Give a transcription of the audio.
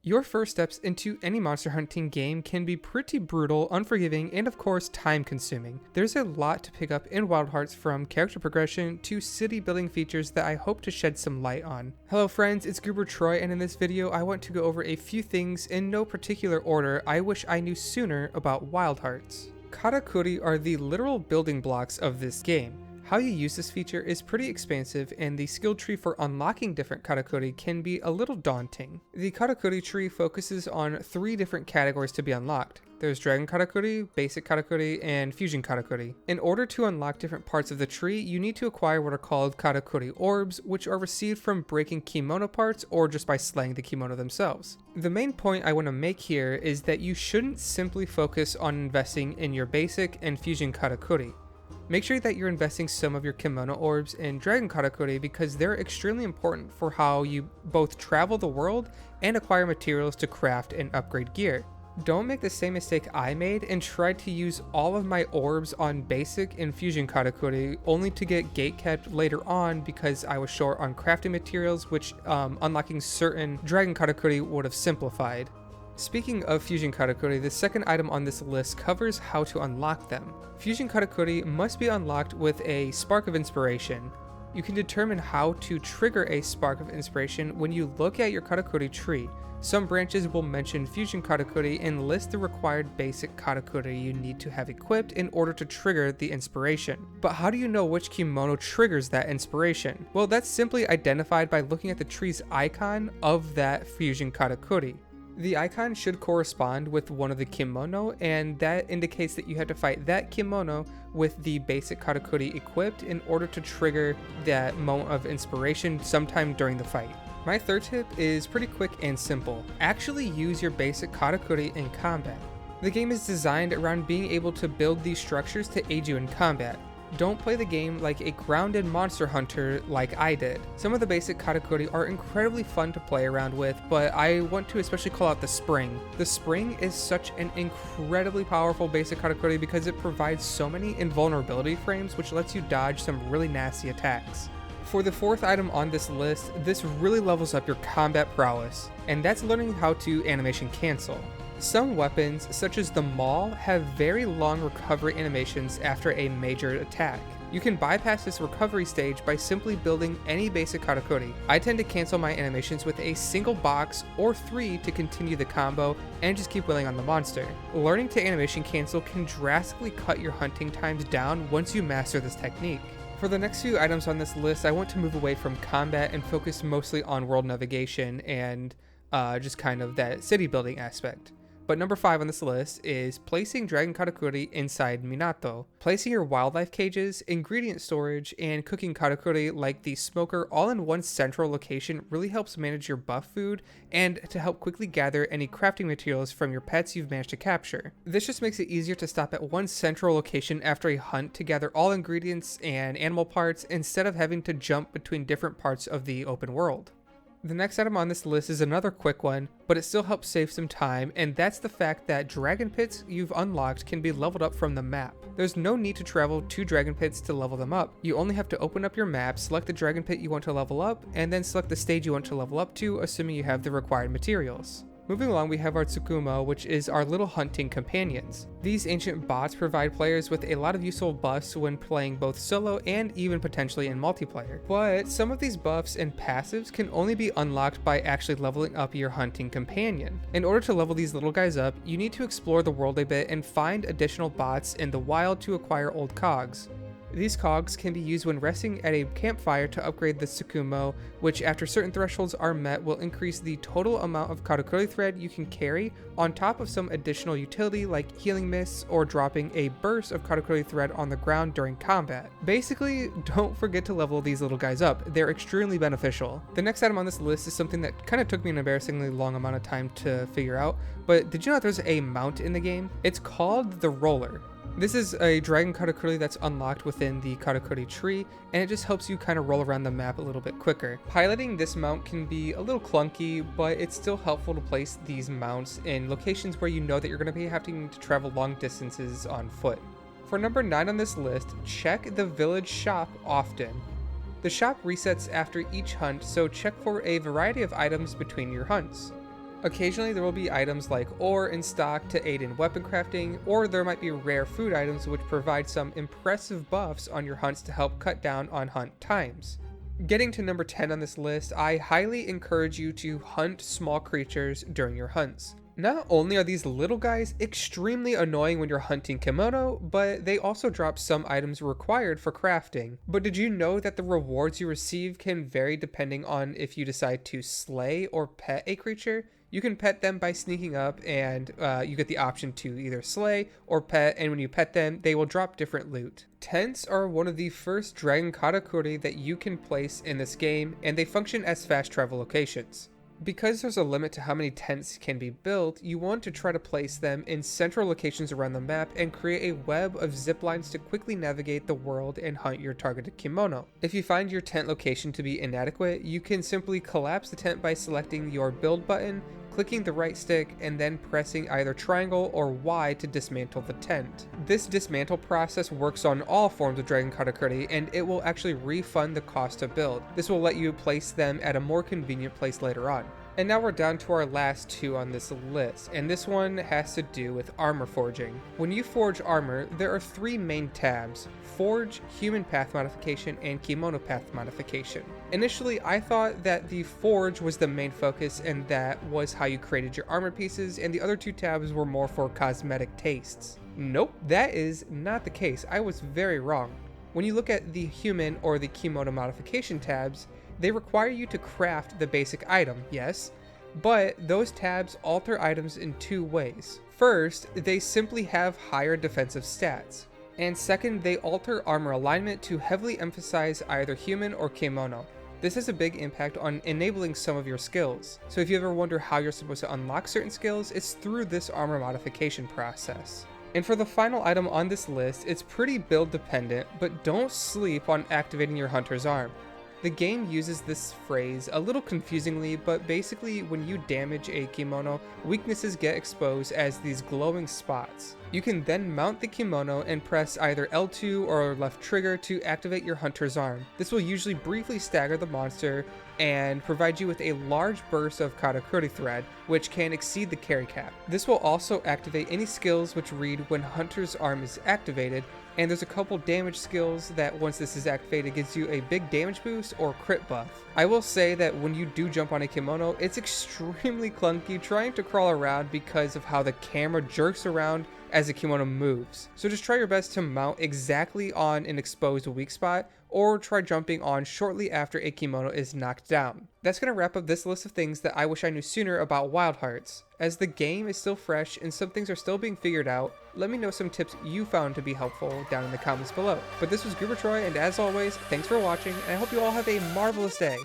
Your first steps into any monster hunting game can be pretty brutal, unforgiving, and of course time consuming. There's a lot to pick up in Wildhearts, from character progression to city building features that I hope to shed some light on. Hello friends, it's GooberTroy, and in this video I want to go over a few things in no particular order I wish I knew sooner about Wildhearts. Karakuri are the literal building blocks of this game. How you use this feature is pretty expansive, and the skill tree for unlocking different Karakuri can be a little daunting. The Karakuri tree focuses on 3 different categories to be unlocked. There's Dragon Karakuri, Basic Karakuri, and Fusion Karakuri. In order to unlock different parts of the tree, you need to acquire what are called Karakuri orbs, which are received from breaking Kemono parts or just by slaying the Kemono themselves. The main point I want to make here is that you shouldn't simply focus on investing in your Basic and Fusion Karakuri. Make sure that you're investing some of your Kemono orbs in Dragon Karakuri because they're extremely important for how you both travel the world and acquire materials to craft and upgrade gear. Don't make the same mistake I made and try to use all of my orbs on Basic and Fusion Karakuri only to get gatekept later on because I was short on crafting materials, which unlocking certain Dragon Karakuri would have simplified. Speaking of Fusion Karakuri, the second item on this list covers how to unlock them. Fusion Karakuri must be unlocked with a Spark of Inspiration. You can determine how to trigger a Spark of Inspiration when you look at your Karakuri tree. Some branches will mention Fusion Karakuri and list the required basic Karakuri you need to have equipped in order to trigger the inspiration. But how do you know which Kemono triggers that inspiration? Well, that's simply identified by looking at the tree's icon of that Fusion Karakuri. The icon should correspond with one of the Kemono, and that indicates that you have to fight that Kemono with the basic Karakuri equipped in order to trigger that moment of inspiration sometime during the fight. My third tip is pretty quick and simple. Actually use your basic Karakuri in combat. The game is designed around being able to build these structures to aid you in combat. Don't play the game like a grounded monster hunter like I did. Some of the basic Karakuri are incredibly fun to play around with, but I want to especially call out the Spring. The Spring is such an incredibly powerful basic Karakuri because it provides so many invulnerability frames, which lets you dodge some really nasty attacks. For the fourth item on this list, this really levels up your combat prowess, and that's learning how to animation cancel. Some weapons, such as the Maul, have very long recovery animations after a major attack. You can bypass this recovery stage by simply building any basic Karakuri. I tend to cancel my animations with a single box or 3 to continue the combo and just keep wailing on the monster. Learning to animation cancel can drastically cut your hunting times down once you master this technique. For the next few items on this list, I want to move away from combat and focus mostly on world navigation and just kind of that city building aspect. But number 5 on this list is placing Dragon Karakuri inside Minato. Placing your wildlife cages, ingredient storage, and cooking Karakuri like the smoker all in one central location really helps manage your buff food and to help quickly gather any crafting materials from your pets you've managed to capture. This just makes it easier to stop at one central location after a hunt to gather all ingredients and animal parts instead of having to jump between different parts of the open world. The next item on this list is another quick one, but it still helps save some time, and that's the fact that dragon pits you've unlocked can be leveled up from the map. There's no need to travel to dragon pits to level them up. You only have to open up your map, select the dragon pit you want to level up, and then select the stage you want to level up to, assuming you have the required materials. Moving along, we have our Tsukumo, which is our little hunting companions. These ancient bots provide players with a lot of useful buffs when playing both solo and even potentially in multiplayer. But some of these buffs and passives can only be unlocked by actually leveling up your hunting companion. In order to level these little guys up, you need to explore the world a bit and find additional bots in the wild to acquire old cogs. These cogs can be used when resting at a campfire to upgrade the Tsukumo, which after certain thresholds are met will increase the total amount of Karakuri thread you can carry on top of some additional utility like healing mists or dropping a burst of Karakuri thread on the ground during combat. Basically, don't forget to level these little guys up, they're extremely beneficial. The next item on this list is something that kind of took me an embarrassingly long amount of time to figure out, but did you know there's a mount in the game? It's called the Roller. This is a Dragon Karakuri that's unlocked within the Karakuri tree, and it just helps you kind of roll around the map a little bit quicker. Piloting this mount can be a little clunky, but it's still helpful to place these mounts in locations where you know that you're going to be having to travel long distances on foot. For number 9 on this list, check the village shop often. The shop resets after each hunt, so check for a variety of items between your hunts. Occasionally there will be items like ore in stock to aid in weapon crafting, or there might be rare food items which provide some impressive buffs on your hunts to help cut down on hunt times. Getting to number 10 on this list, I highly encourage you to hunt small creatures during your hunts. Not only are these little guys extremely annoying when you're hunting Kemono, but they also drop some items required for crafting. But did you know that the rewards you receive can vary depending on if you decide to slay or pet a creature? You can pet them by sneaking up, and you get the option to either slay or pet, and when you pet them, they will drop different loot. Tents are one of the first Dragon Karakuri that you can place in this game, and they function as fast travel locations. Because there's a limit to how many tents can be built, you want to try to place them in central locations around the map and create a web of zip lines to quickly navigate the world and hunt your targeted Kemono. If you find your tent location to be inadequate, you can simply collapse the tent by selecting your build button, clicking the right stick, and then pressing either triangle or Y to dismantle the tent. This dismantle process works on all forms of Dragon Karakuri, and it will actually refund the cost to build. This will let you place them at a more convenient place later on. And now we're down to our last two on this list, and this one has to do with armor forging. When you forge armor, there are three main tabs: Forge, Human Path Modification, and Kemono Path Modification. Initially, I thought that the Forge was the main focus and that was how you created your armor pieces, and the other two tabs were more for cosmetic tastes. Nope, that is not the case. I was very wrong. When you look at the Human or the Kemono Modification tabs, they require you to craft the basic item, yes, but those tabs alter items in two ways. First, they simply have higher defensive stats, and second, they alter armor alignment to heavily emphasize either human or Kemono. This has a big impact on enabling some of your skills, so if you ever wonder how you're supposed to unlock certain skills, it's through this armor modification process. And for the final item on this list, it's pretty build dependent, but don't sleep on activating your hunter's arm. The game uses this phrase a little confusingly, but basically when you damage a Kemono, weaknesses get exposed as these glowing spots. You can then mount the Kemono and press either L2 or left trigger to activate your hunter's arm. This will usually briefly stagger the monster and provide you with a large burst of Karakuri thread, which can exceed the carry cap. This will also activate any skills which read when hunter's arm is activated, and there's a couple damage skills that once this is activated gives you a big damage boost or crit buff. I will say that when you do jump on a Kemono, it's extremely clunky trying to crawl around because of how the camera jerks around as the Kemono moves. So just try your best to mount exactly on an exposed weak spot, or try jumping on shortly after a Kemono is knocked down. That's going to wrap up this list of things that I wish I knew sooner about Wildhearts. As the game is still fresh and some things are still being figured out, let me know some tips you found to be helpful down in the comments below. But this was GooberTroy, and as always, thanks for watching, and I hope you all have a marvelous day.